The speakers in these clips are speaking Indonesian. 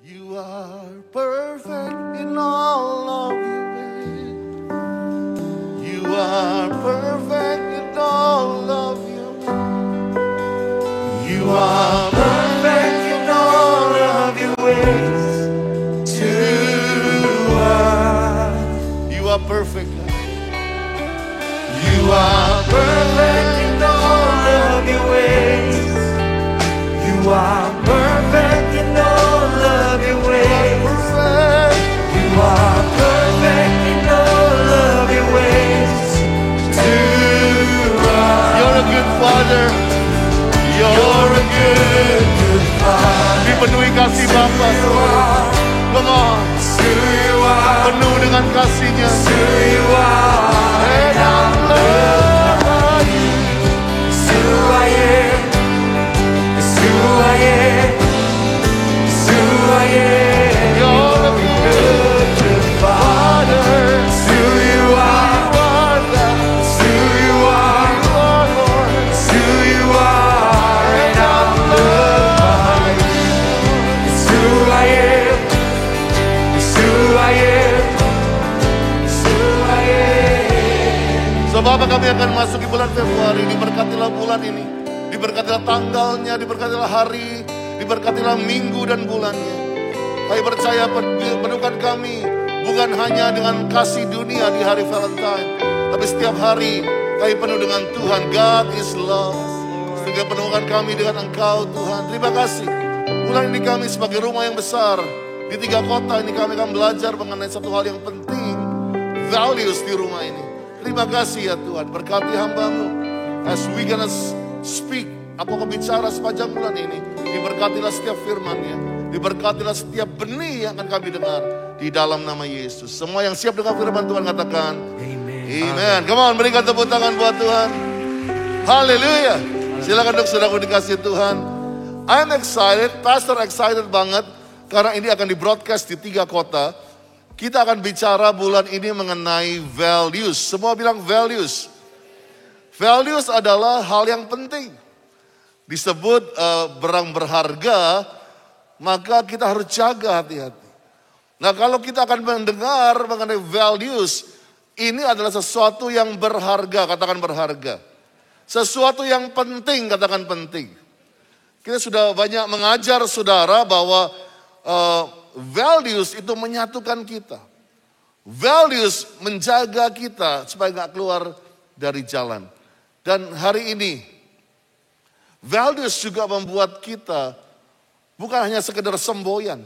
You are perfect in all of your ways. You are perfect in all of your ways. You are perfect in all of your ways to us. You are perfect. You are perfect in all of your ways. You are perfect in all of your ways. You are perfect in all of your ways to us. You're a good father. You're a good, good father. Dipenuhi kasih Bapa. Come on. Penuh dengan kasihnya. And I love you. It's who I am. It's who I am. It's who I am. You're a good, good father. It's who you are. It's who you are. It's who you are. And I'm loved by you. It's who I am. It's who I am. It's who I am. So Bapak, kami akan masuk di bulan Februari. Diberkatilah bulan ini. Diberkatilah tanggalnya, diberkatilah hari, diberkatilah minggu dan bulannya. Kami percaya penuhkan kami bukan hanya dengan kasih dunia di hari Valentine, tapi setiap hari kami penuh dengan Tuhan. God is love. Sehingga penuhkan kami dengan Engkau Tuhan. Terima kasih. Bulan ini kami sebagai rumah yang besar di 3 kota ini kami akan belajar mengenai satu hal yang penting, values di rumah ini. Terima kasih ya Tuhan. Berkati hamba-Mu as we gonna speak. Aku akan bicara sepanjang bulan ini. Diberkatilah setiap firman-Nya. Diberkatilah setiap benih yang akan kami dengar. Di dalam nama Yesus. Semua yang siap dengan firman Tuhan katakan Amen. Amen. Come on, berikan tepuk tangan buat Tuhan. Haleluya. Silakan duduk saudaraku dikasih Tuhan. I'm excited, Pastor excited banget. Karena ini akan di broadcast di 3 kota. Kita akan bicara bulan ini mengenai values. Semua bilang values. Values adalah hal yang penting. Disebut barang berharga, maka kita harus jaga hati-hati. Nah, kalau kita akan mendengar mengenai values, ini adalah sesuatu yang berharga, katakan berharga. Sesuatu yang penting, katakan penting. Kita sudah banyak mengajar saudara bahwa values itu menyatukan kita. Values menjaga kita supaya gak keluar dari jalan. Dan hari ini, values juga membuat kita bukan hanya sekedar semboyan,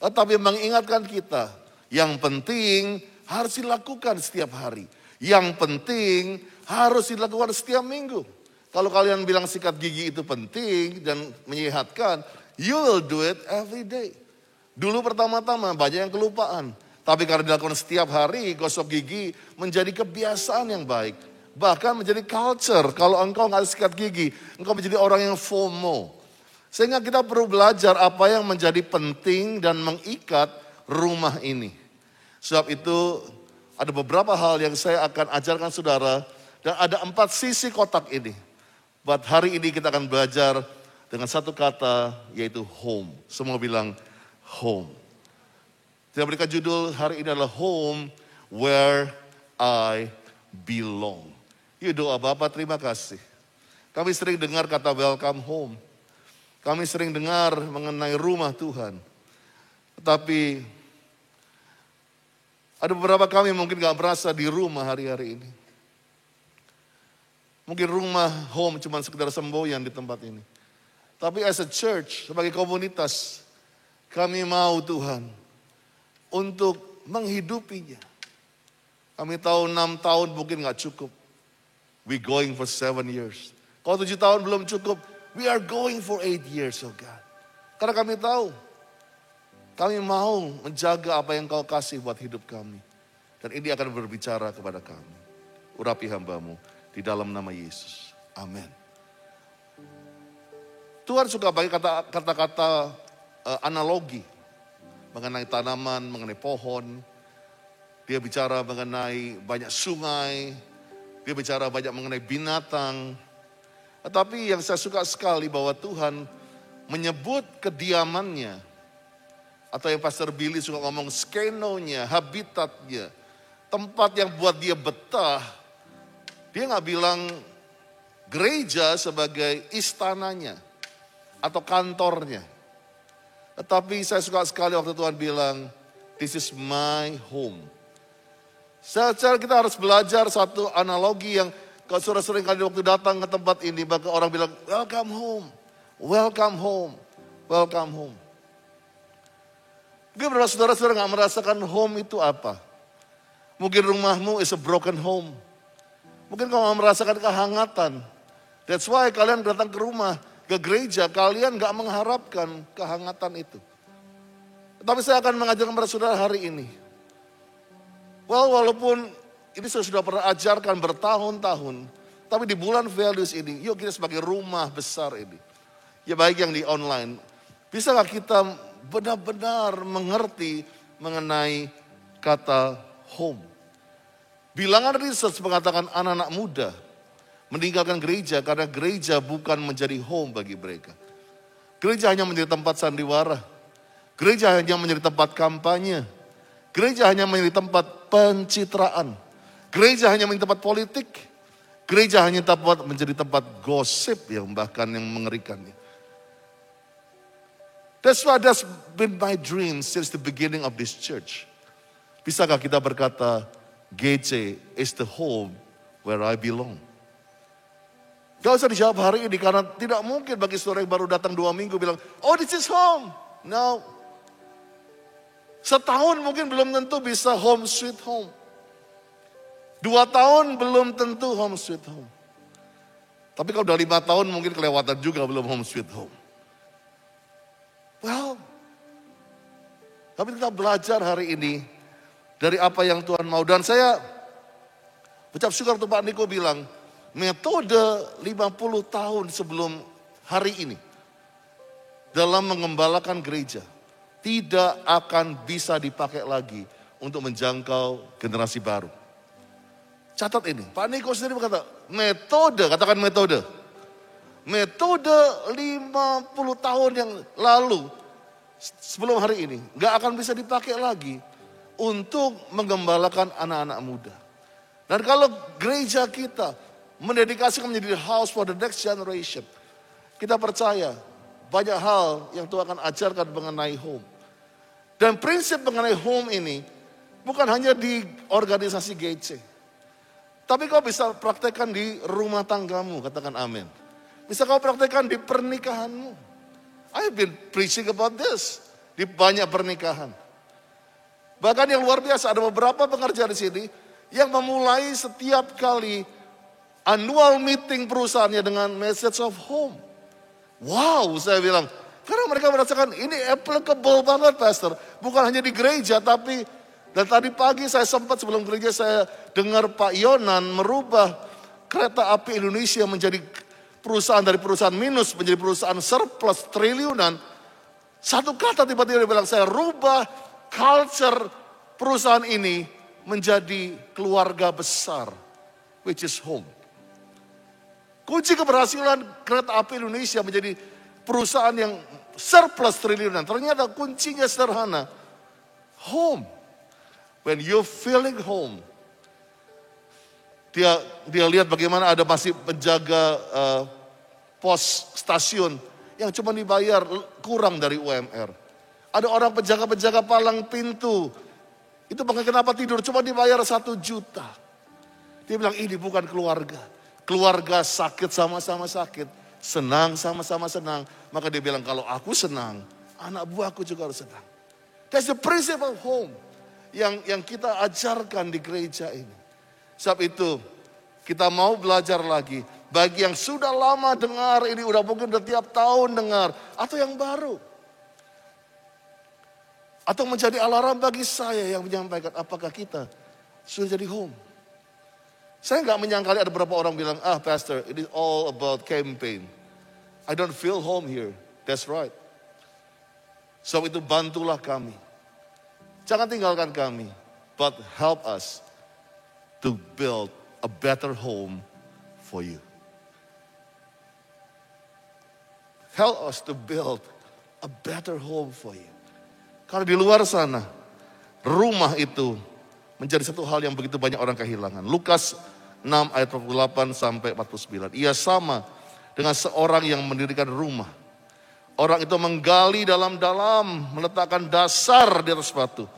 tetapi mengingatkan kita yang penting harus dilakukan setiap hari. Yang penting harus dilakukan setiap minggu. Kalau kalian bilang sikat gigi itu penting dan menyehatkan, you will do it every day. Dulu pertama-tama banyak yang kelupaan. Tapi karena dilakukan setiap hari, gosok gigi menjadi kebiasaan yang baik. Bahkan menjadi culture. Kalau engkau nggak sikat gigi, engkau menjadi orang yang FOMO. Sehingga kita perlu belajar apa yang menjadi penting dan mengikat rumah ini. Sebab itu ada beberapa hal yang saya akan ajarkan saudara. Dan ada 4 sisi kotak ini. Buat hari ini kita akan belajar dengan satu kata yaitu home. Semua bilang home. Saya berikan judul hari ini adalah home where I belong. Yuk doa Bapak, terima kasih. Kami sering dengar kata welcome home. Kami sering dengar mengenai rumah Tuhan. Tetapi ada beberapa kami mungkin gak merasa di rumah hari-hari ini. Mungkin rumah home cuma sekedar semboyan di tempat ini. Tapi as a church, sebagai komunitas, kami mau Tuhan untuk menghidupinya. Kami tahu 6 tahun mungkin gak cukup. We going for 7 years. Kalau 7 tahun belum cukup, we are going for 8 years, oh God. Karena kami tahu, kami mau menjaga apa yang Kau kasih buat hidup kami. Dan ini akan berbicara kepada kami. Urapi hamba-Mu di dalam nama Yesus. Amin. Tuhan suka pakai kata-kata analogi. Mengenai tanaman, mengenai pohon. Dia bicara mengenai banyak sungai. Dia bicara banyak mengenai binatang. Tetapi yang saya suka sekali bahwa Tuhan menyebut kediamannya Atau yang Pastor Billy suka ngomong skenonya, habitatnya. Tempat yang buat dia betah. Dia gak bilang gereja sebagai istananya atau kantornya. Tetapi saya suka sekali waktu Tuhan bilang, this is my home. Secara kita harus belajar satu analogi yang kalau saudara sering kali waktu datang ke tempat ini, maka orang bilang, welcome home, welcome home, welcome home. Mungkin beberapa saudara-saudara gak merasakan home itu apa. Mungkin rumahmu is a broken home. Mungkin kamu merasakan kehangatan. That's why kalian datang ke rumah, ke gereja, kalian gak mengharapkan kehangatan itu. Tapi saya akan mengajarkan kepada saudara hari ini. Walaupun ini saya sudah pernah ajarkan bertahun-tahun. Tapi di bulan values ini, yuk kita sebagai rumah besar ini. Ya baik yang di online. Bisa gak kita benar-benar mengerti mengenai kata home? Bilangan research mengatakan anak-anak muda meninggalkan gereja karena gereja bukan menjadi home bagi mereka. Gereja hanya menjadi tempat sandiwara. Gereja hanya menjadi tempat kampanye. Gereja hanya menjadi tempat pencitraan. Gereja hanya menjadi tempat politik. Gereja hanya menjadi tempat gosip yang bahkan yang mengerikannya. That's why that's been my dream since the beginning of this church. Bisakah kita berkata, GC is the home where I belong. Gak usah dijawab hari ini karena tidak mungkin bagi saudara yang baru datang 2 minggu bilang, oh this is home. No. Setahun mungkin belum tentu bisa home sweet home. 2 tahun belum tentu home sweet home. Tapi kalau udah 5 tahun mungkin kelewatan juga belum home sweet home. Well, tapi kita belajar hari ini dari apa yang Tuhan mau. Dan saya ucap syukur untuk Pak Niko bilang, metode 50 tahun sebelum hari ini dalam mengembalakan gereja tidak akan bisa dipakai lagi untuk menjangkau generasi baru. Catat ini, Pak Niko sendiri berkata, metode, katakan metode. Metode 50 tahun yang lalu sebelum hari ini gak akan bisa dipakai lagi untuk menggembalakan anak-anak muda. Dan kalau gereja kita mendedikasikan menjadi house for the next generation, kita percaya banyak hal yang Tuhan akan ajarkan mengenai home. Dan prinsip mengenai home ini bukan hanya di organisasi GC, tapi kau bisa praktekkan di rumah tanggamu, katakan amin. Bisa kau praktekkan di pernikahanmu. I've been preaching about this di banyak pernikahan. Bahkan yang luar biasa, ada beberapa pekerja di sini yang memulai setiap kali annual meeting perusahaannya dengan message of home. Wow, saya bilang, karena mereka merasakan ini applicable banget, Pastor. Bukan hanya di gereja, tapi dan tadi pagi saya sempat sebelum gereja saya dengar Pak Yonan merubah kereta api Indonesia menjadi perusahaan dari perusahaan minus menjadi perusahaan surplus triliunan. Satu kata tiba-tiba dia bilang, saya rubah culture perusahaan ini menjadi keluarga besar, which is home. Kunci keberhasilan kereta api Indonesia menjadi perusahaan yang surplus triliunan, ternyata kuncinya sederhana, home. When you're feeling home, dia lihat bagaimana ada masih penjaga pos stasiun yang cuma dibayar kurang dari UMR. Ada orang penjaga-penjaga palang pintu. Itu makanya kenapa tidur cuma dibayar 1 juta. Dia bilang ini bukan keluarga. Keluarga sakit sama-sama sakit. Senang sama-sama senang. Maka dia bilang kalau aku senang, anak buahku juga harus senang. That's the principle of home. Yang kita ajarkan di gereja ini. Sebab itu kita mau belajar lagi. Bagi yang sudah lama dengar ini, udah mungkin udah tiap tahun dengar. Atau yang baru. Atau menjadi alarm bagi saya yang menyampaikan apakah kita sudah jadi home. Saya nggak menyangkali ada beberapa orang bilang, Pastor, it is all about campaign. I don't feel home here. That's right. Sebab itu bantulah kami. Jangan tinggalkan kami, but help us to build a better home for you. Help us to build a better home for you. Karena di luar sana, rumah itu menjadi satu hal yang begitu banyak orang kehilangan. Lukas 6 ayat 48 sampai 49. Ia sama dengan seorang yang mendirikan rumah. Orang itu menggali dalam-dalam, meletakkan dasar di atas batu.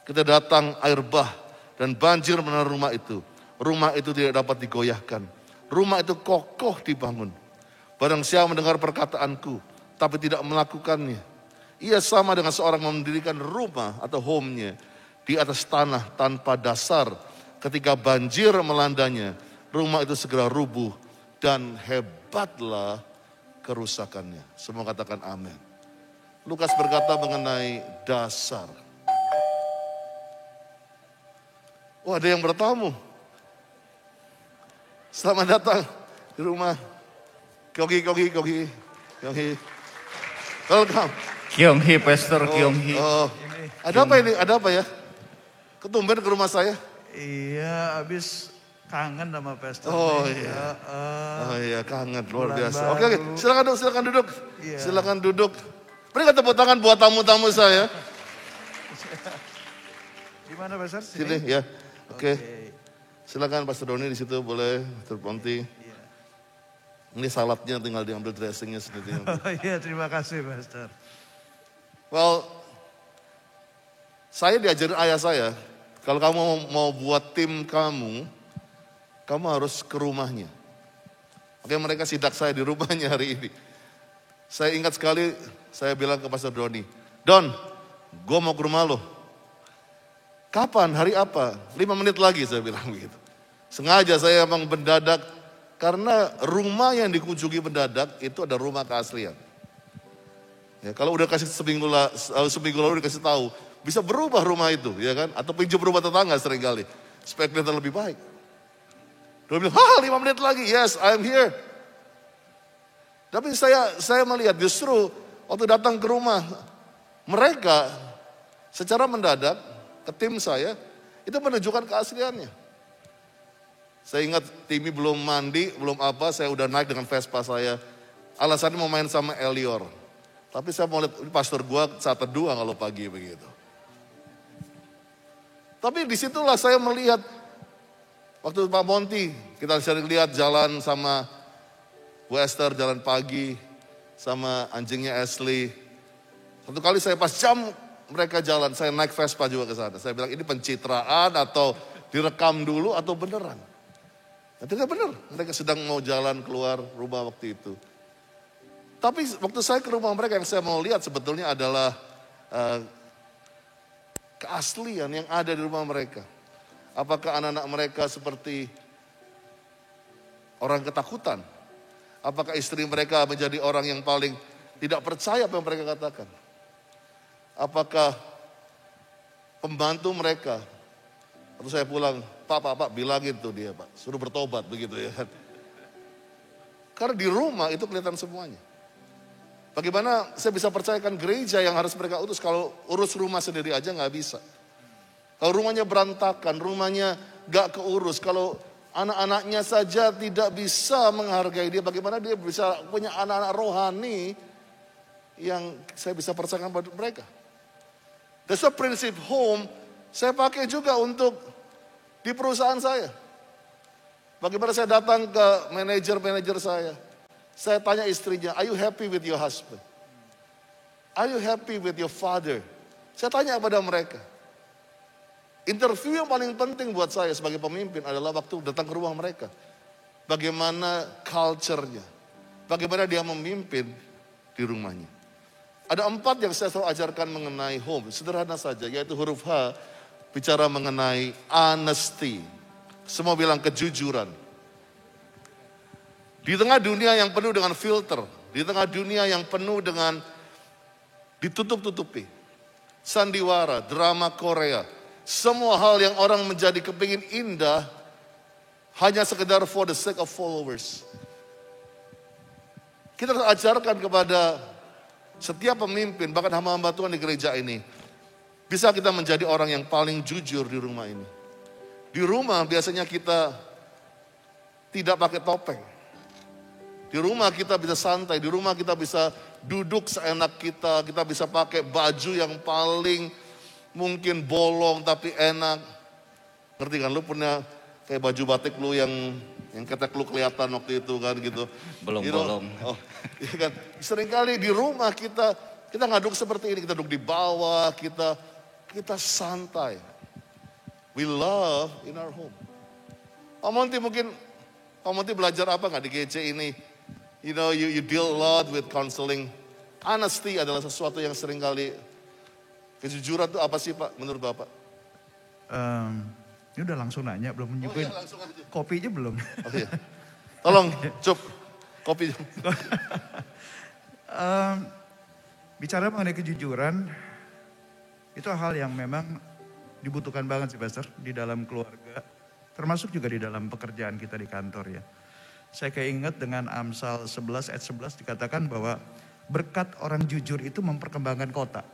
Kita datang air bah dan banjir menerpa rumah itu. Rumah itu tidak dapat digoyahkan. Rumah itu kokoh dibangun. Barang siapa mendengar perkataanku, tapi tidak melakukannya. Ia sama dengan seorang mendirikan rumah atau home-nya di atas tanah tanpa dasar. Ketika banjir melandanya, rumah itu segera rubuh dan hebatlah kerusakannya. Semua katakan amin. Lukas berkata mengenai dasar. Oh, ada yang bertamu. Selamat datang di rumah. Kogi. Welcome. Kyung-hee, Pastor Kyung-hee. Ada apa ini? Ada apa ya? Ketumben ke rumah saya? Iya, habis kangen sama Pastor. Oh iya, kangen luar biasa. Oke, silakan duduk. Iya. Silakan duduk. Berikan tepuk tangan buat tamu-tamu saya. Di mana Pastor? Sini ya. Oke. Silakan Pastor Doni di situ boleh, Pastor Ponti. Iya. Ini saladnya tinggal diambil dressingnya sendiri. Oh iya, terima kasih Pastor. Well, saya diajarin ayah saya, kalau kamu mau buat tim kamu harus ke rumahnya. Oke, mereka sidak saya di rumahnya hari ini. Saya ingat sekali, saya bilang ke Pastor Doni, Don, gue mau ke rumah lo. Kapan? Hari apa? 5 menit lagi saya bilang begitu. Sengaja saya emang mendadak, karena rumah yang dikunjungi mendadak itu ada rumah keaslian. Ya, kalau udah kasih seminggu lalu dikasih tahu, bisa berubah rumah itu, ya kan? Atau pinjam rumah tetangga seringkali, supaya kelihatan lebih baik. Dia bilang, 5 menit lagi, yes, I'm here. Tapi saya melihat justru waktu datang ke rumah mereka secara mendadak ke tim saya, itu menunjukkan keasliannya. Saya ingat Timmy belum mandi, belum apa, saya udah naik dengan Vespa saya. Alasannya mau main sama Elior. Tapi saya mau lihat, ini pastor gua saat teduh kalau pagi begitu. Tapi disitulah saya melihat, waktu Pak Monty, kita sering lihat jalan sama Bu Esther, jalan pagi, sama anjingnya Ashley. Satu kali saya pas jam mereka jalan, saya naik Vespa juga ke sana. Saya bilang, ini pencitraan atau direkam dulu atau beneran? Nah, tidak benar, mereka sedang mau jalan keluar rumah waktu itu. Tapi waktu saya ke rumah mereka, yang saya mau lihat sebetulnya adalah keaslian yang ada di rumah mereka. Apakah anak-anak mereka seperti orang ketakutan? Apakah istri mereka menjadi orang yang paling tidak percaya apa yang mereka katakan? Apakah pembantu mereka, waktu saya pulang, Pak, bilangin tuh dia Pak, suruh bertobat begitu ya kan. Karena di rumah itu kelihatan semuanya. Bagaimana saya bisa percayakan gereja yang harus mereka utus kalau urus rumah sendiri aja nggak bisa. Kalau rumahnya berantakan, rumahnya gak keurus, kalau anak-anaknya saja tidak bisa menghargai dia, bagaimana dia bisa punya anak-anak rohani yang saya bisa percayakan pada mereka. That's a prinsip home saya pakai juga untuk di perusahaan saya. Bagaimana saya datang ke manajer saya. Saya tanya istrinya, are you happy with your husband? Are you happy with your father? Saya tanya kepada mereka. Interview yang paling penting buat saya sebagai pemimpin adalah waktu datang ke rumah mereka. Bagaimana culture-nya. Bagaimana dia memimpin di rumahnya. Ada 4 yang saya selalu ajarkan mengenai home. Sederhana saja, yaitu huruf H. Bicara mengenai honesty. Semua bilang kejujuran. Di tengah dunia yang penuh dengan filter, di tengah dunia yang penuh dengan ditutup-tutupi, sandiwara, drama Korea, semua hal yang orang menjadi kepingin indah, hanya sekedar for the sake of followers. Kita harus ajarkan kepada setiap pemimpin, bahkan hamba-hamba Tuhan di gereja ini, bisa kita menjadi orang yang paling jujur di rumah ini. Di rumah biasanya kita tidak pakai topeng. Di rumah kita bisa santai, di rumah kita bisa duduk seenak kita bisa pakai baju yang paling mungkin bolong tapi enak. Ngerti kan, lu punya kayak baju batik lu yang ketek lu kelihatan waktu itu kan gitu. Belum You know, bolong. Oh, iya kan. Seringkali di rumah kita nggak duduk seperti ini, kita duduk di bawah, kita santai. We love in our home. Pak Monty belajar apa nggak di GC ini? You know, you deal a lot with counseling. Honesty adalah sesuatu yang seringkali, kejujuran itu apa sih Pak menurut Bapak? Ini udah langsung nanya, belum nyuguhin. Langsung aja. Kopinya belum. Oh, iya. Tolong, Cup, kopi. Bicara mengenai kejujuran, itu hal yang memang dibutuhkan banget sih Pastor, di dalam keluarga. Termasuk juga di dalam pekerjaan kita di kantor ya. Saya keinget dengan Amsal 11 ayat 11 dikatakan bahwa berkat orang jujur itu memperkembangkan kota.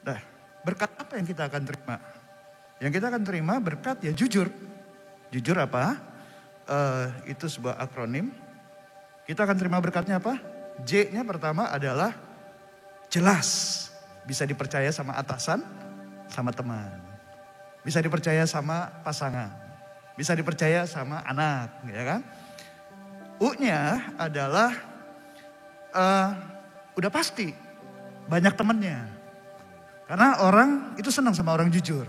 Nah, berkat apa yang kita akan terima? Yang kita akan terima berkat ya jujur. Jujur apa? Itu sebuah akronim. Kita akan terima berkatnya apa? J-nya pertama adalah jelas. Bisa dipercaya sama atasan, sama teman. Bisa dipercaya sama pasangan. Bisa dipercaya sama anak, ya kan? U-nya adalah udah pasti banyak temennya. Karena orang itu senang sama orang jujur.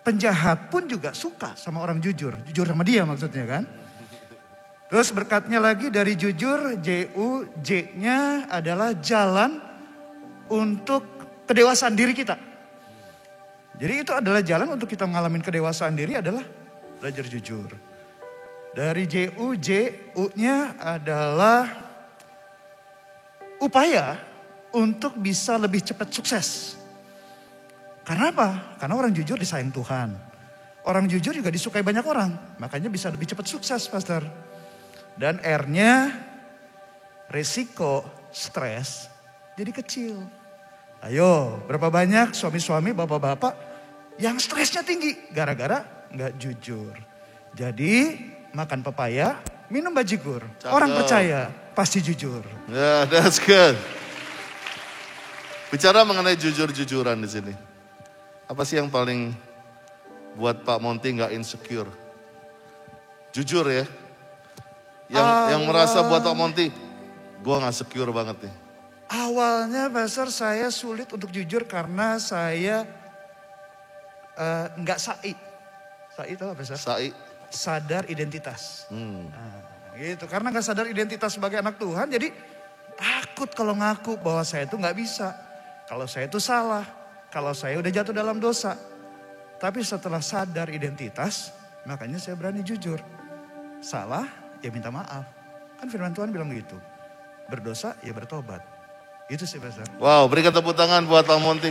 Penjahat pun juga suka sama orang jujur. Jujur sama dia maksudnya kan. Terus berkatnya lagi dari jujur, J-U, J-nya adalah jalan untuk kedewasaan diri kita. Jadi itu adalah jalan untuk kita mengalami kedewasaan diri adalah belajar jujur. Dari J-U, J-U-nya adalah upaya untuk bisa lebih cepat sukses. Karena apa? Karena orang jujur disayang Tuhan. Orang jujur juga disukai banyak orang. Makanya bisa lebih cepat sukses, Pastor. Dan R-nya resiko stres jadi kecil. Ayo, berapa banyak suami-suami, bapak-bapak yang stresnya tinggi gara-gara nggak jujur. Jadi makan pepaya, minum bajigur. Cakep. Orang percaya pasti jujur. Yeah, that's good. Bicara mengenai jujur-jujuran di sini. Apa sih yang paling buat Pak Monty nggak insecure? Jujur ya. Yang merasa buat Pak Monty, gue nggak secure banget nih. Awalnya Pastor saya sulit untuk jujur karena saya nggak sai. Sai itu apa Pastor? Sai. Sadar identitas. Nah, gitu. Karena nggak sadar identitas sebagai anak Tuhan, jadi takut kalau ngaku bahwa saya itu nggak bisa. Kalau saya itu salah. Kalau saya udah jatuh dalam dosa. Tapi setelah sadar identitas, makanya saya berani jujur. Salah, ya minta maaf. Kan firman Tuhan bilang gitu. Berdosa, ya bertobat. Itu sih Pastor. Wow, berikan tepuk tangan buat Pak Monty.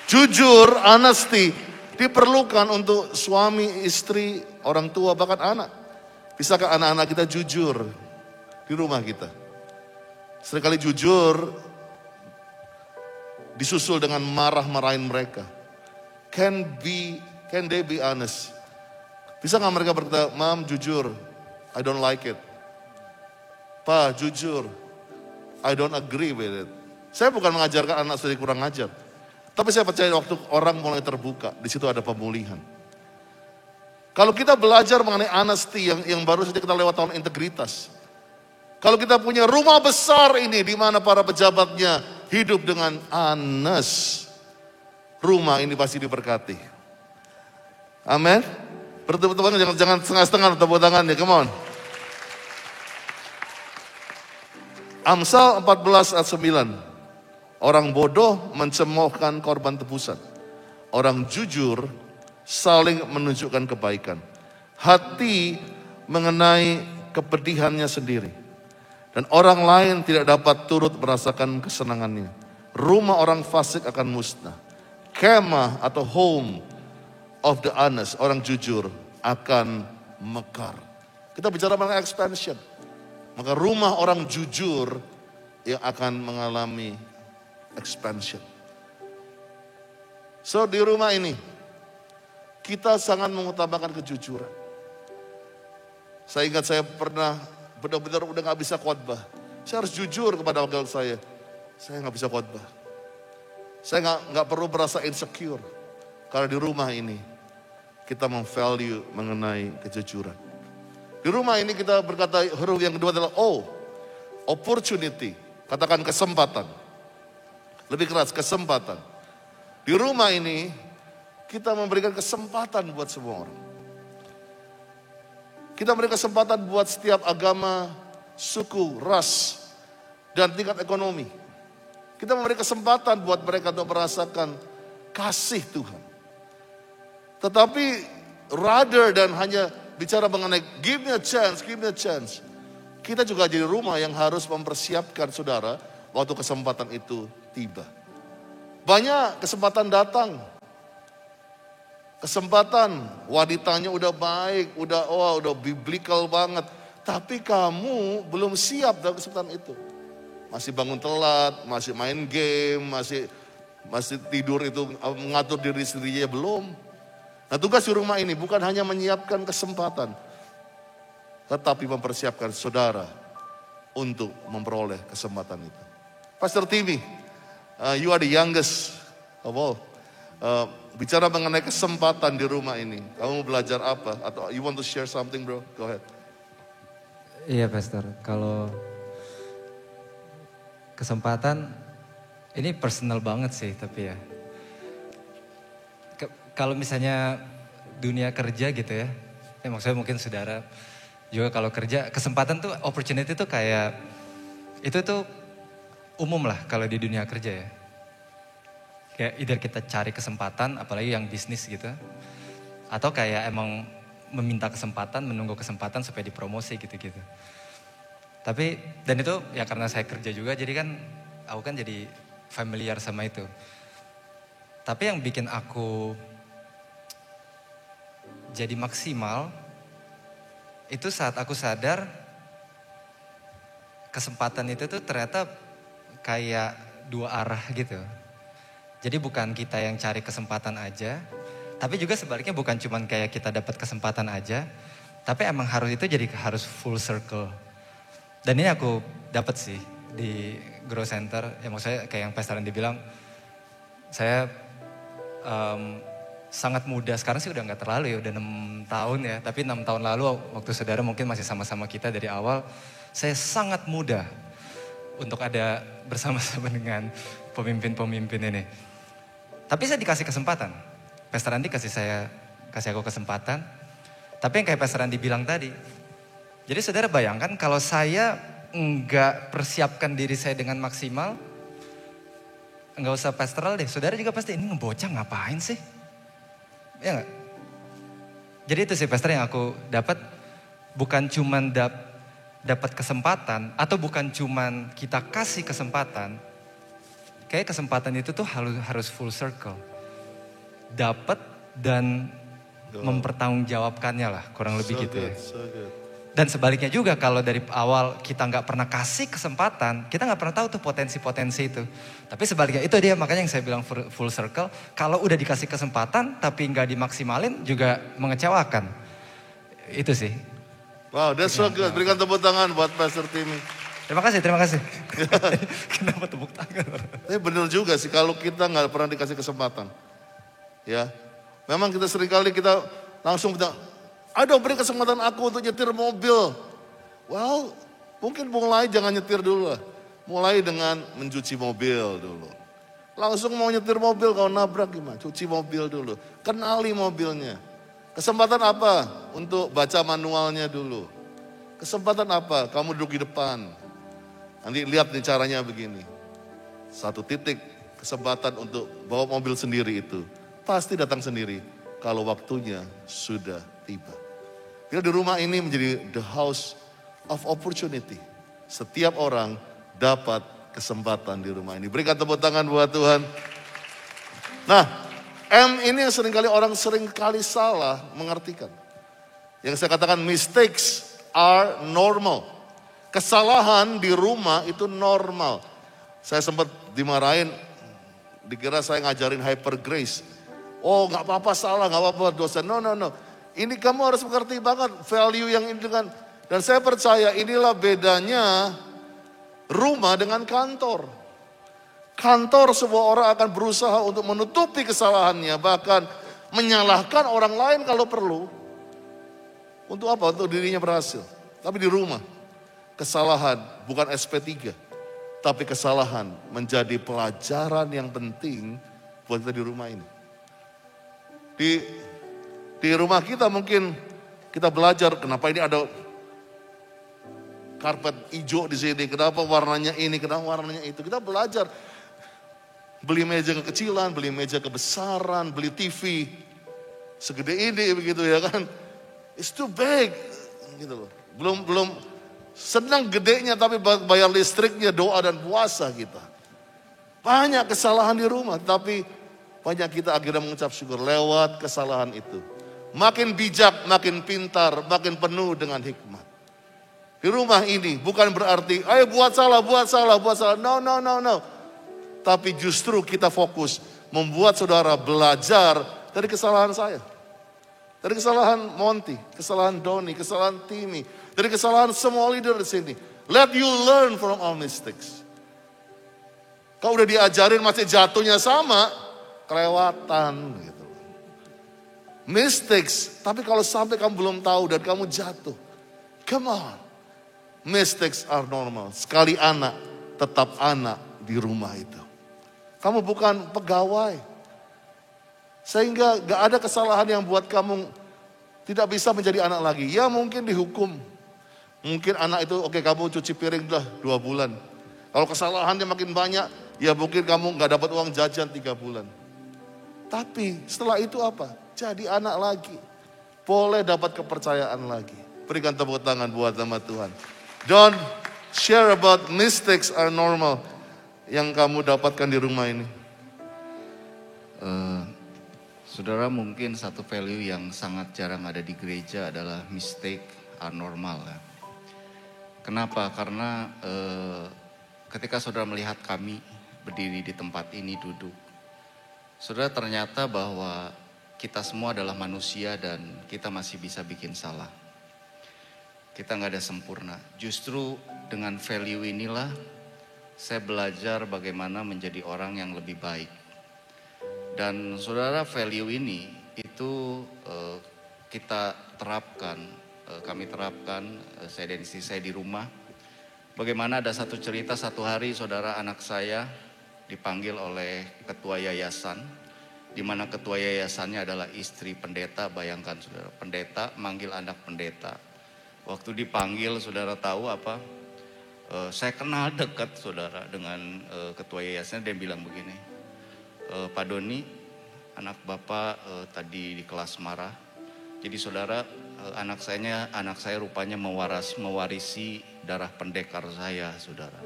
Jujur, honesty diperlukan untuk suami, istri, orang tua, bahkan anak. Bisakah anak-anak kita jujur di rumah kita? Seringkali jujur disusul dengan marah-marahin mereka. Can they be honest? Bisa gak mereka berkata, Mam jujur, I don't like it. Pa jujur, I don't agree with it. Saya bukan mengajarkan anak saya kurang ajar. Tapi saya percaya waktu orang mulai terbuka, di situ ada pemulihan. Kalau kita belajar mengenai honesty yang baru saja kita lewat tahun integritas. Kalau kita punya rumah besar ini di mana para pejabatnya hidup dengan honest, rumah ini pasti diberkati. Amin. Bertepuk tangan, jangan setengah-setengah tepuk tangannya, come on. Amsal 14 ayat 9. Orang bodoh mencemoohkan korban tebusan. Orang jujur saling menunjukkan kebaikan. Hati mengenai kepedihannya sendiri. Dan orang lain tidak dapat turut merasakan kesenangannya. Rumah orang fasik akan musnah. Kemah atau home of the honest, orang jujur akan mekar. Kita bicara mengenai expansion. Maka rumah orang jujur yang akan mengalami expansion. So di rumah ini kita sangat mengutamakan kejujuran. Saya ingat saya pernah benar-benar udah gak bisa khotbah. Saya harus jujur kepada wakil saya gak bisa khotbah. Saya gak perlu merasa insecure. Karena di rumah ini kita memvalue mengenai kejujuran. Di rumah ini kita berkata huruf yang kedua adalah O, opportunity. Katakan kesempatan. Lebih keras, kesempatan. Di rumah ini kita memberikan kesempatan buat semua orang. Kita memberikan kesempatan buat setiap agama, suku, ras, dan tingkat ekonomi. Kita memberi kesempatan buat mereka untuk merasakan kasih Tuhan. Tetapi rather dan hanya bicara mengenai give me a chance, kita juga jadi rumah yang harus mempersiapkan saudara waktu kesempatan itu tiba. Banyak kesempatan datang. Kesempatan wanitanya udah baik, udah biblical banget. Tapi kamu belum siap dalam kesempatan itu. Masih bangun telat, masih main game, masih tidur itu mengatur diri sendirinya belum. Nah, tugas di rumah ini bukan hanya menyiapkan kesempatan, tetapi mempersiapkan saudara untuk memperoleh kesempatan itu. Pastor Timmy, you are the youngest of all. Bicara mengenai kesempatan di rumah ini, kamu mau belajar apa? Atau you want to share something, bro? Go ahead. Iya, Pastor. Kalau kesempatan, ini personal banget sih, tapi ya. Kalau misalnya dunia kerja gitu ya, maksudnya mungkin saudara juga kalau kerja, kesempatan tuh, opportunity tuh kayak, itu tuh umum lah kalau di dunia kerja ya. Kayak either kita cari kesempatan, apalagi yang bisnis gitu. Atau kayak emang meminta kesempatan, menunggu kesempatan supaya dipromosi gitu-gitu. Tapi, dan itu ya karena saya kerja juga, jadi kan aku kan jadi familiar sama itu. Tapi yang bikin aku jadi maksimal, itu saat aku sadar kesempatan itu tuh ternyata kayak dua arah gitu. Jadi bukan kita yang cari kesempatan aja, tapi juga sebaliknya bukan cuman kayak kita dapat kesempatan aja, tapi emang harus full circle. Dan ini aku dapat sih di Grow Center, ya maksudnya kayak yang Pastor Randy bilang, saya sangat muda, sekarang sih udah gak terlalu ya, udah 6 tahun ya, tapi 6 tahun lalu waktu saudara mungkin masih sama-sama kita dari awal, saya sangat muda untuk ada bersama-sama dengan pemimpin-pemimpin ini. Tapi saya dikasih kesempatan. Pastor Andi kasih aku kesempatan. Tapi yang kayak Pastor Andi bilang tadi. Jadi saudara bayangkan kalau saya enggak persiapkan diri saya dengan maksimal. Enggak usah pastoral deh. Saudara juga pasti ini ngebocah ngapain sih? Ya enggak? Jadi itu sih Pastor yang aku dapat. Bukan cuman dapat kesempatan. Atau bukan cuman kita kasih kesempatan. Kayak kesempatan itu tuh harus full circle. Dapat dan mempertanggungjawabkannya lah, kurang lebih gitu ya. Dan sebaliknya juga kalau dari awal kita nggak pernah kasih kesempatan, kita nggak pernah tahu tuh potensi-potensi itu. Tapi sebaliknya itu dia makanya yang saya bilang full circle. Kalau udah dikasih kesempatan tapi nggak dimaksimalin juga mengecewakan. Itu sih. Wow, that's so good. Berikan tepuk tangan buat Pastor Timmy. Terima kasih. Kenapa tepuk tangan? Benar juga sih kalau kita nggak pernah dikasih kesempatan. Ya, memang kita seringkali kita langsung bilang, aduh beri kesempatan aku untuk nyetir mobil. Well, mungkin mulai jangan nyetir dulu lah. Mulai dengan mencuci mobil dulu. Langsung mau nyetir mobil kalau nabrak gimana? Cuci mobil dulu. Kenali mobilnya. Kesempatan apa? Untuk baca manualnya dulu. Kesempatan apa? Kamu duduk di depan. Nanti lihat nih caranya begini. 1 titik kesempatan untuk bawa mobil sendiri itu. Pasti datang sendiri kalau waktunya sudah tiba. Bila di rumah ini menjadi the house of opportunity. Setiap orang dapat kesempatan di rumah ini. Berikan tepuk tangan buat Tuhan. Nah, M ini yang seringkali orang seringkali salah mengartikan. Yang saya katakan mistakes are normal. Kesalahan di rumah itu normal. Saya sempat dimarahin, dikira saya ngajarin hyper grace. Oh gak apa-apa salah, gak apa-apa dosa. No. Ini kamu harus mengerti banget value yang ini dengan Dan saya percaya inilah bedanya rumah dengan kantor. Kantor sebuah orang akan berusaha untuk menutupi kesalahannya, bahkan menyalahkan orang lain kalau perlu. Untuk apa? Untuk dirinya berhasil. Tapi di rumah, kesalahan bukan SP3, tapi kesalahan menjadi pelajaran yang penting buat kita di rumah ini. Di rumah kita mungkin kita belajar kenapa ini ada karpet hijau di sini, kenapa warnanya ini, kenapa warnanya itu. Kita belajar. Beli meja kekecilan, beli meja kebesaran, beli TV segede ini begitu ya kan. It's too big gitu loh. Belum senang gedenya tapi bayar listriknya, doa dan puasa kita. Banyak kesalahan di rumah tapi banyak kita akhirnya mengucap syukur lewat kesalahan itu. Makin bijak, makin pintar, makin penuh dengan hikmat. Di rumah ini bukan berarti ayo buat salah. No. Tapi justru kita fokus membuat saudara belajar dari kesalahan saya. Dari kesalahan Monty, kesalahan Doni, kesalahan Timmy. Dari kesalahan semua leader di sini. Let you learn from our mistakes. Kau udah diajarin masih jatuhnya sama, kelewatan gitu. Mistakes, tapi kalau sampai kamu belum tahu dan kamu jatuh. Come on. Mistakes are normal. Sekali anak, tetap anak di rumah itu. Kamu bukan pegawai. Sehingga gak ada kesalahan yang buat kamu tidak bisa menjadi anak lagi. Ya mungkin dihukum. Mungkin anak itu oke, kamu cuci piring udah 2 bulan. Kalau kesalahannya makin banyak, ya mungkin kamu gak dapat uang jajan 3 bulan. Tapi setelah itu apa? Jadi anak lagi. Boleh dapat kepercayaan lagi. Berikan tepuk tangan buat nama Tuhan. Don't share about mistakes are normal. Yang kamu dapatkan di rumah ini? Saudara, mungkin satu value yang sangat jarang ada di gereja adalah mistake are normal. Ya. Kenapa? Karena ketika saudara melihat kami berdiri di tempat ini duduk, saudara ternyata bahwa kita semua adalah manusia dan kita masih bisa bikin salah. Kita nggak ada sempurna. Justru dengan value inilah saya belajar bagaimana menjadi orang yang lebih baik. Dan saudara, value ini itu kita terapkan, kami terapkan, saya dan istri saya di rumah. Bagaimana ada satu cerita satu hari saudara, anak saya dipanggil oleh ketua yayasan, di mana ketua yayasannya adalah istri pendeta. Bayangkan saudara, pendeta manggil anak pendeta. Waktu dipanggil saudara tahu apa? Saya kenal dekat saudara dengan ketua yayasan. Dia bilang begini, Pak Doni, anak bapak tadi di kelas marah. Jadi saudara, anak saya rupanya mewarisi darah pendekar saya saudara.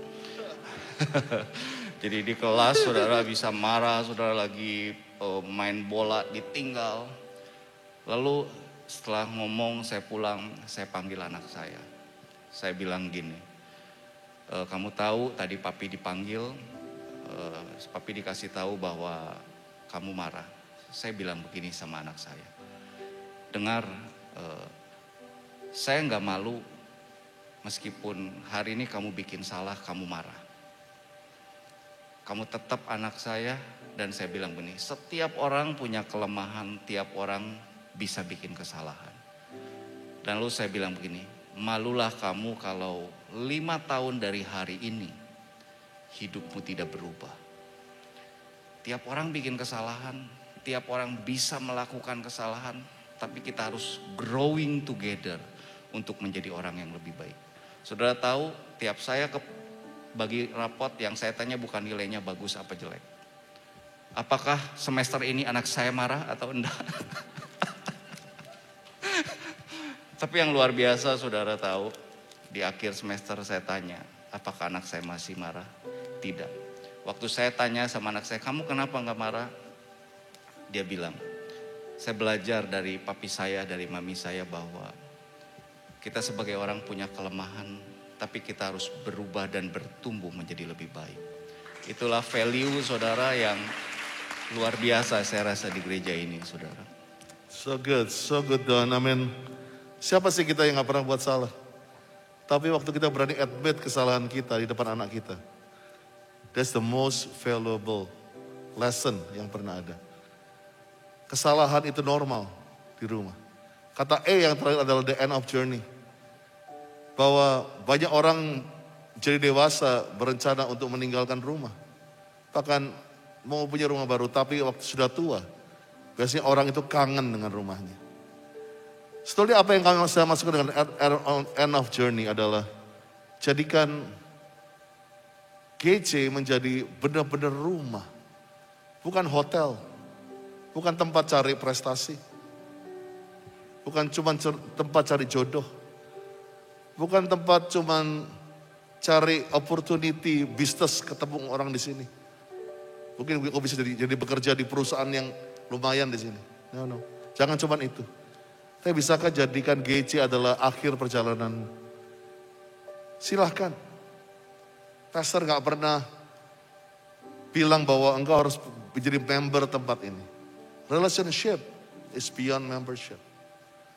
Jadi di kelas saudara bisa marah, saudara lagi main bola ditinggal. Lalu setelah ngomong saya pulang, saya panggil anak saya. Saya bilang gini, kamu tahu tadi papi dipanggil, papi dikasih tahu bahwa kamu marah. Saya bilang begini sama anak saya, dengar, saya nggak malu meskipun hari ini kamu bikin salah, kamu marah. Kamu tetap anak saya. Dan saya bilang begini, setiap orang punya kelemahan, tiap orang bisa bikin kesalahan. Dan lalu saya bilang begini, malulah kamu kalau 5 tahun dari hari ini hidupmu tidak berubah. Tiap orang bikin kesalahan, tiap orang bisa melakukan kesalahan, tapi kita harus growing together untuk menjadi orang yang lebih baik. Saudara tahu, tiap saya bagi rapot, yang saya tanya bukan nilainya bagus apa jelek. Apakah semester ini anak saya marah atau enggak? Tapi yang luar biasa saudara tahu, di akhir semester saya tanya, apakah anak saya masih marah? Tidak. Waktu saya tanya sama anak saya, kamu kenapa nggak marah? Dia bilang, saya belajar dari papi saya, dari mami saya bahwa kita sebagai orang punya kelemahan, tapi kita harus berubah dan bertumbuh menjadi lebih baik. Itulah value saudara yang luar biasa saya rasa di gereja ini saudara. So good Don, amin. Siapa sih kita yang gak pernah buat salah? Tapi waktu kita berani admit kesalahan kita di depan anak kita, that's the most valuable lesson yang pernah ada. Kesalahan itu normal di rumah. Kata E yang terakhir adalah the end of journey. Bahwa banyak orang jadi dewasa berencana untuk meninggalkan rumah. Bahkan mau punya rumah baru, tapi waktu sudah tua, biasanya orang itu kangen dengan rumahnya. Setelah apa yang kami saya masukkan dengan end of journey adalah jadikan GC menjadi benar-benar rumah. Bukan hotel, bukan tempat cari prestasi, bukan cuma tempat cari jodoh, bukan tempat cuma cari opportunity bisnis ketemu orang di sini. Mungkin kau bisa jadi bekerja di perusahaan yang lumayan di sini. No, jangan cuma itu. Tapi bisakah jadikan GC adalah akhir perjalanan? Silahkan. Pastor gak pernah bilang bahwa engkau harus menjadi member tempat ini. Relationship is beyond membership.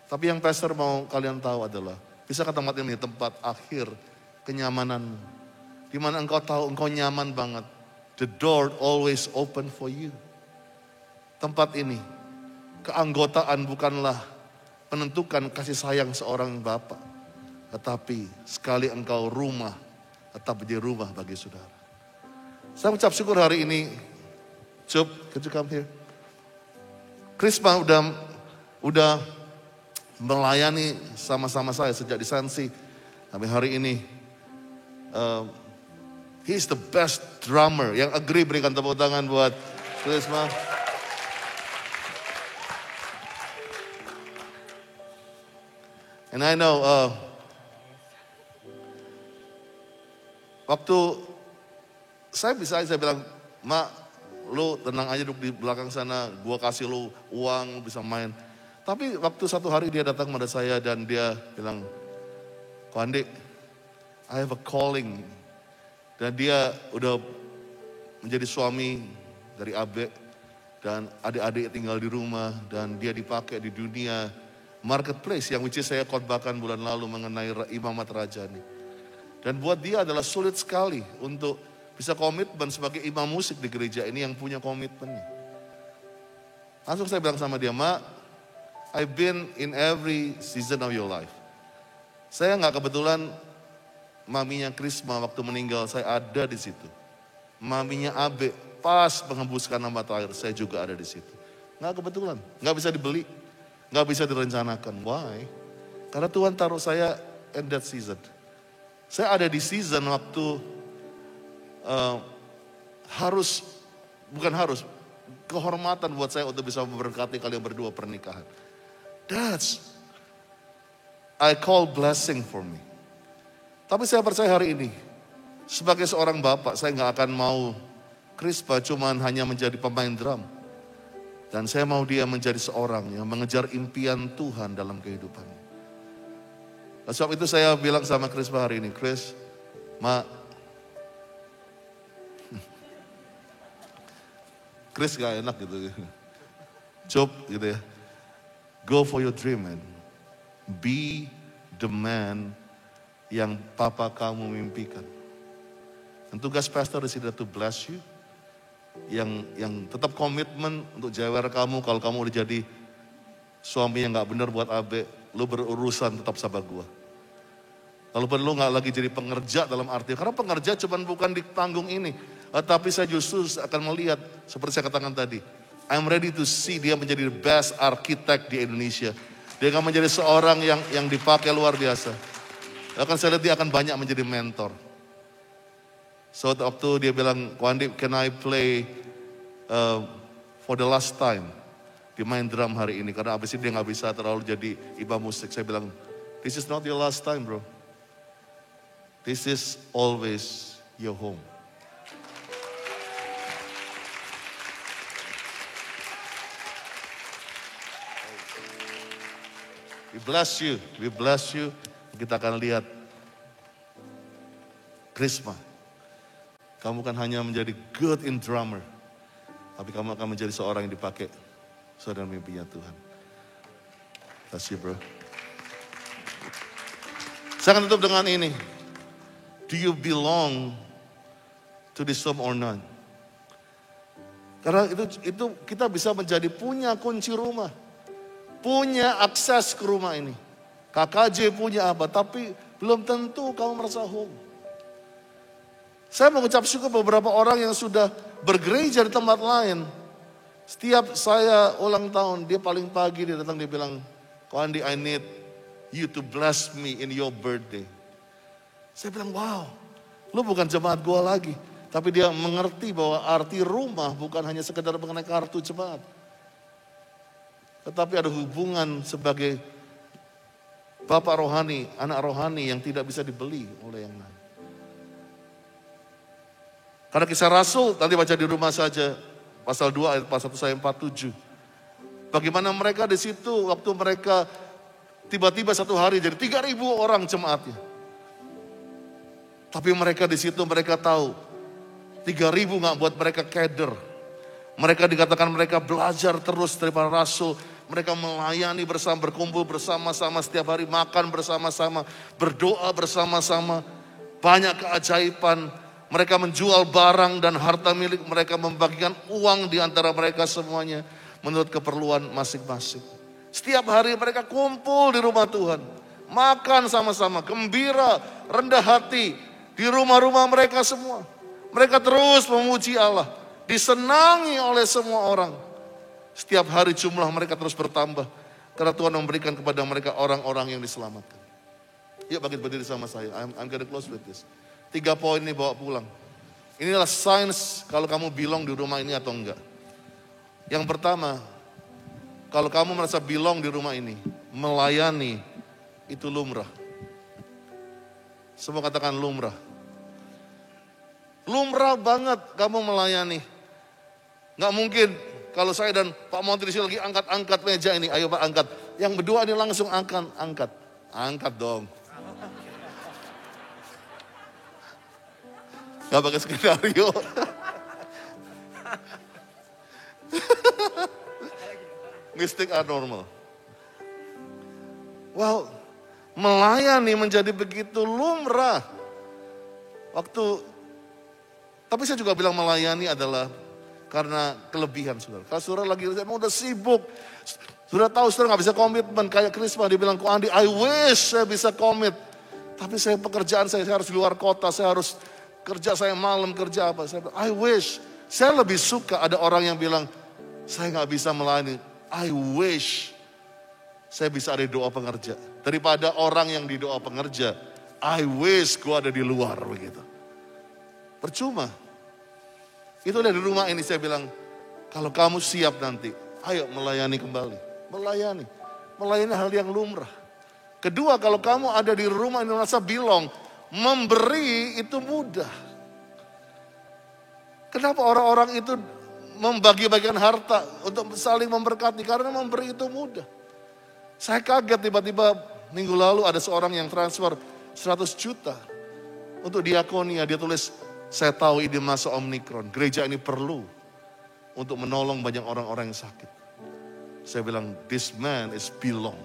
Tapi yang pastor mau kalian tahu adalah, bisakah tempat ini tempat akhir kenyamananmu? Di mana engkau tahu engkau nyaman banget. The door always open for you. Tempat ini, keanggotaan bukanlah menentukan kasih sayang seorang bapak. Tetapi sekali engkau rumah, tetap menjadi rumah bagi saudara. Saya ucap syukur hari ini. Coba, could you come here? Krisma udah melayani sama-sama saya sejak di Sansi. Sampai hari ini. He is the best drummer. Yang agree berikan tepuk tangan buat Krisma. And I know, waktu saya bilang, Mak, lu tenang aja duduk di belakang sana, gua kasih lu uang, bisa main. Tapi waktu satu hari dia datang pada saya dan dia bilang, Ko Andi, I have a calling. Dan dia udah menjadi suami dari Abe, dan adik-adik tinggal di rumah, dan dia dipakai di dunia marketplace yang which is saya khotbahkan bulan lalu mengenai imamat rajani. Dan buat dia adalah sulit sekali untuk bisa komitmen sebagai imam musik di gereja ini yang punya komitmennya. Langsung saya bilang sama dia, Mak, I've been in every season of your life. Saya gak kebetulan maminya Krisma waktu meninggal saya ada di situ. Maminya Abe pas menghembuskan nama terakhir saya juga ada di situ. Gak kebetulan, gak bisa dibeli. Gak bisa direncanakan. Why? Karena Tuhan taruh saya in that season. Saya ada di season waktu kehormatan buat saya untuk bisa memberkati kalian berdua pernikahan. That's, I call blessing for me. Tapi saya percaya hari ini, sebagai seorang bapak, saya gak akan mau Krispa cuman hanya menjadi pemain drum. Dan saya mau dia menjadi seorang yang mengejar impian Tuhan dalam kehidupannya. Sebab itu saya bilang sama Krispa hari ini, Kris, Mak, Kris gak enak gitu. Coba gitu ya. Go for your dream, man. Be the man yang papa kamu mimpikan. Dan tugas pastor di sini to bless you. Yang tetap komitmen untuk jawer kamu. Kalau kamu udah jadi suami yang gak benar buat Abe, lu berurusan tetap sama gua. Walaupun lu gak lagi jadi pengerja dalam arti, karena pengerja cuman bukan di panggung ini. Tapi saya justru akan melihat, seperti saya katakan tadi, I'm ready to see dia menjadi the best architect di Indonesia. Dia akan menjadi seorang yang dipakai luar biasa. Akan saya lihat dia akan banyak menjadi mentor. So waktu dia bilang, Ko Andi, can I play for the last time? Dia main drum hari ini, karena abis ini dia gak bisa terlalu jadi imam musik. Saya bilang, this is not your last time, bro. This is always your home. We bless you, we bless you. Kita akan lihat Krisma. Kamu kan hanya menjadi good in drummer, tapi kamu akan menjadi seorang yang dipakai saudara mimpinya Tuhan. Bless you, bro. Saya akan tutup dengan ini. Do you belong to this home or not? Karena itu kita bisa menjadi punya kunci rumah. Punya akses ke rumah ini. KKJ punya apa, tapi belum tentu kamu merasa home. Saya mengucap syukur beberapa orang yang sudah bergereja di tempat lain. Setiap saya ulang tahun, dia paling pagi dia datang, dia bilang, Ko Andi, I need you to bless me in your birthday. Saya bilang, wow, lu bukan jemaat gua lagi. Tapi dia mengerti bahwa arti rumah bukan hanya sekedar mengenai kartu jemaat. Tetapi ada hubungan sebagai bapak rohani, anak rohani yang tidak bisa dibeli oleh yang lain. Karena Kisah Rasul, nanti baca di rumah saja, pasal 2 ayat 1-47. Bagaimana mereka di situ, waktu mereka tiba-tiba satu hari jadi 3.000 orang jemaatnya. Tapi mereka di situ, mereka tahu, 3.000 gak buat mereka keder. Mereka dikatakan mereka belajar terus dari para rasul. Mereka melayani bersama, berkumpul bersama-sama setiap hari, makan bersama-sama, berdoa bersama-sama. Banyak keajaiban. Mereka menjual barang dan harta milik mereka, membagikan uang di antara mereka semuanya menurut keperluan masing-masing. Setiap hari mereka kumpul di rumah Tuhan, makan sama-sama, gembira, rendah hati di rumah-rumah mereka semua. Mereka terus memuji Allah, disenangi oleh semua orang. Setiap hari jumlah mereka terus bertambah karena Tuhan memberikan kepada mereka orang-orang yang diselamatkan. Yuk bangkit berdiri sama saya. I'm gonna close with this. 3 poin ini bawa pulang. Inilah signs kalau kamu belong di rumah ini atau enggak. Yang pertama, kalau kamu merasa belong di rumah ini, melayani itu lumrah. Semua katakan lumrah. Lumrah banget kamu melayani. Nggak mungkin kalau saya dan Pak Monti di sini lagi angkat-angkat meja ini. Ayo Pak angkat. Yang berdua ini langsung angkat. Angkat dong. Gak pakai skenario. Mistik abnormal. Well, melayani menjadi begitu lumrah. Tapi saya juga bilang melayani adalah karena kelebihan saudara. Kalau saudara lagi emang udah sibuk, sudah tahu saudara gak bisa komitmen. Kayak Krisma dia bilang, Ko Andi, I wish saya bisa komit. Tapi pekerjaan saya harus di luar kota, saya harus kerja, saya malam kerja apa. Saya bilang, I wish. Saya lebih suka ada orang yang bilang, saya gak bisa melayani. I wish saya bisa ada di doa pengerja. Daripada orang yang di doa pengerja, I wish gue ada di luar begitu. Percuma. Itu dari rumah ini saya bilang, kalau kamu siap nanti, ayo melayani kembali. Melayani. Melayani hal yang lumrah. Kedua, kalau kamu ada di rumah ini merasa belong, memberi itu mudah. Kenapa orang-orang itu membagi-bagikan harta untuk saling memberkati? Karena memberi itu mudah. Saya kaget tiba-tiba minggu lalu ada seorang yang transfer 100 juta untuk diakonia. Dia tulis, saya tahu ini masa Omikron. Gereja ini perlu untuk menolong banyak orang-orang yang sakit. Saya bilang, this man is belong.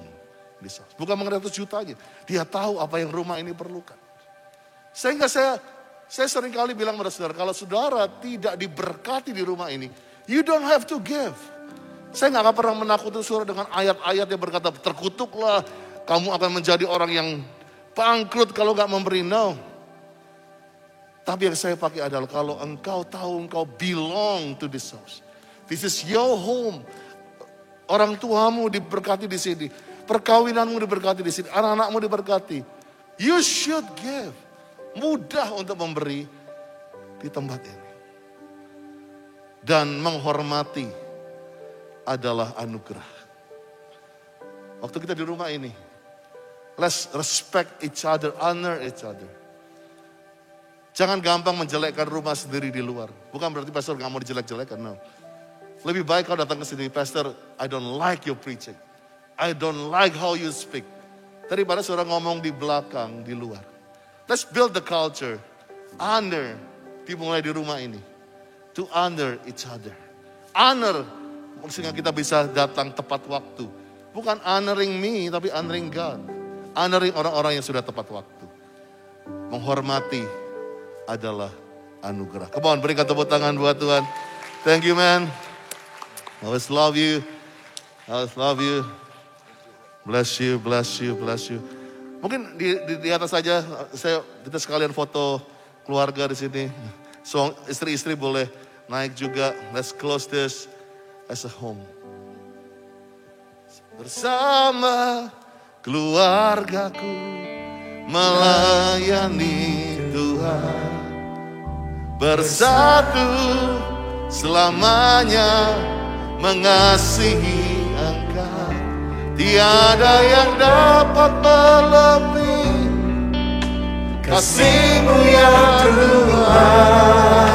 Bukan mengenai 100 juta aja. Dia tahu apa yang rumah ini perlukan. Sehingga saya sering kali bilang pada saudara, kalau saudara tidak diberkati di rumah ini, you don't have to give. Saya gak akan pernah menakuti saudara dengan ayat-ayat yang berkata, terkutuklah, kamu akan menjadi orang yang bangkrut kalau gak memberi. No. Tapi yang saya pakai adalah kalau engkau tahu engkau belong to this house. This is your home. Orang tuamu diberkati di sini. Perkawinanmu diberkati di sini. Anak-anakmu diberkati. You should give. Mudah untuk memberi di tempat ini. Dan menghormati adalah anugerah. Waktu kita di rumah ini, let's respect each other, honor each other. Jangan gampang menjelekkan rumah sendiri di luar. Bukan berarti pastor gak mau dijelek-jelekan, no. Lebih baik kau datang ke sini, pastor, I don't like your preaching. I don't like how you speak. Daripada saudara ngomong di belakang, di luar. Let's build the culture. Honor. Dimulai di rumah ini. To honor each other. Honor. Sehingga kita bisa datang tepat waktu. Bukan honoring me, tapi honoring God. honoring orang-orang yang sudah tepat waktu. Menghormati adalah anugerah. Come on, berikan tepuk tangan buat Tuhan. Thank you, man. I always love you. I always love you. Bless you, bless you, bless you. Mungkin di atas saja, kita sekalian foto keluarga di sini. So, istri-istri boleh naik juga. Let's close this as a home. Bersama keluargaku melayani Tuhan. Bersatu selamanya mengasihi Engkau. Tiada yang dapat melebihi kasih-Mu ya Tuhan.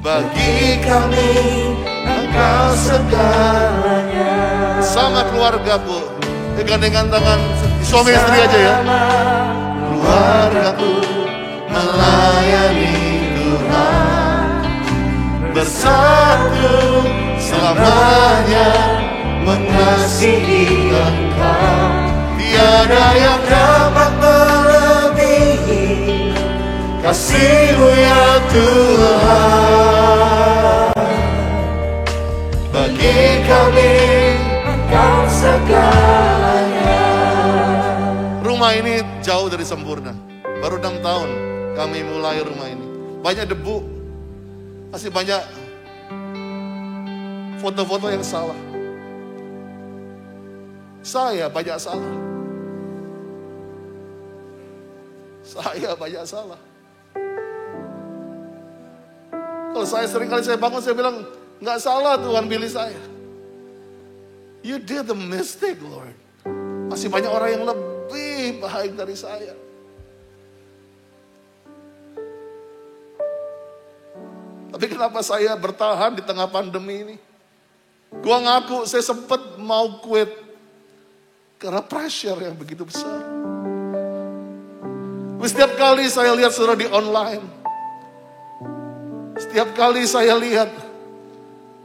Bagi kami Engkau segalanya. Sama keluarga, Bu. Dengan tangan suami istri aja ya. Keluargaku melayani Tuhan. Bersatu selamanya mengasihi Engkau. Tiada yang dapat melebihi kasih-Mu ya Tuhan. Bagi kami Engkau segalanya. Rumah ini jauh dari sempurna. Baru 6 tahun kami mulai rumah ini. Banyak debu. Masih banyak foto-foto yang salah. Saya banyak salah. Saya banyak salah. Kalau seringkali saya bangun, saya bilang, nggak salah Tuhan pilih saya. You did the mistake, Lord. Masih banyak orang yang lebih baik dari saya. Tapi kenapa saya bertahan di tengah pandemi ini? Gua ngaku saya sempat mau quit karena pressure yang begitu besar. Setiap kali saya lihat saudara di online, setiap kali saya lihat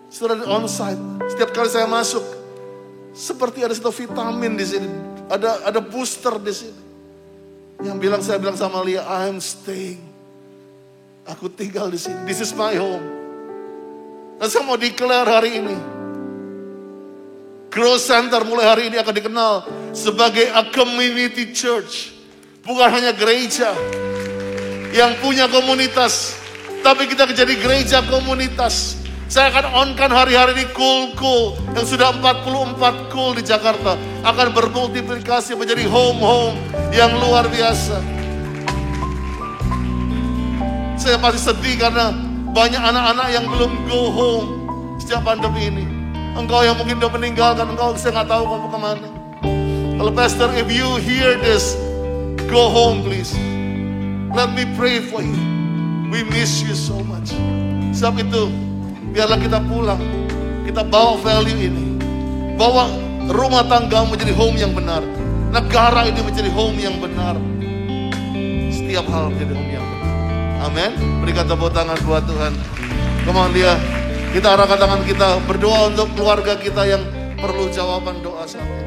saudara di onsite, setiap kali saya masuk, seperti ada satu vitamin di sini, ada booster di sini. Yang saya bilang sama Lia, I'm staying. Aku tinggal di sini. This is my home. Dan saya mau declare hari ini, Growth Center mulai hari ini akan dikenal sebagai a community church. Bukan hanya gereja yang punya komunitas, tapi kita jadi gereja komunitas. Saya akan on-kan hari-hari ini cool yang sudah 44 cool di Jakarta akan bermultiplikasi menjadi home-home yang luar biasa. Saya pasti sedih karena banyak anak-anak yang belum go home sejak pandemi ini. Engkau yang mungkin udah meninggalkan, engkau saya nggak tahu kamu kemana. Kalau Pastor, if you hear this, go home please. Let me pray for you. We miss you so much. Sebab itu, biarlah kita pulang. Kita bawa value ini. Bawa rumah tanggamu menjadi home yang benar. Negara ini menjadi home yang benar. Setiap hal menjadi home yang benar. Amin. Berikan tepuk tangan buat Tuhan. Come on dia. Kita arahkan tangan kita berdoa untuk keluarga kita yang perlu jawaban doa saat ini.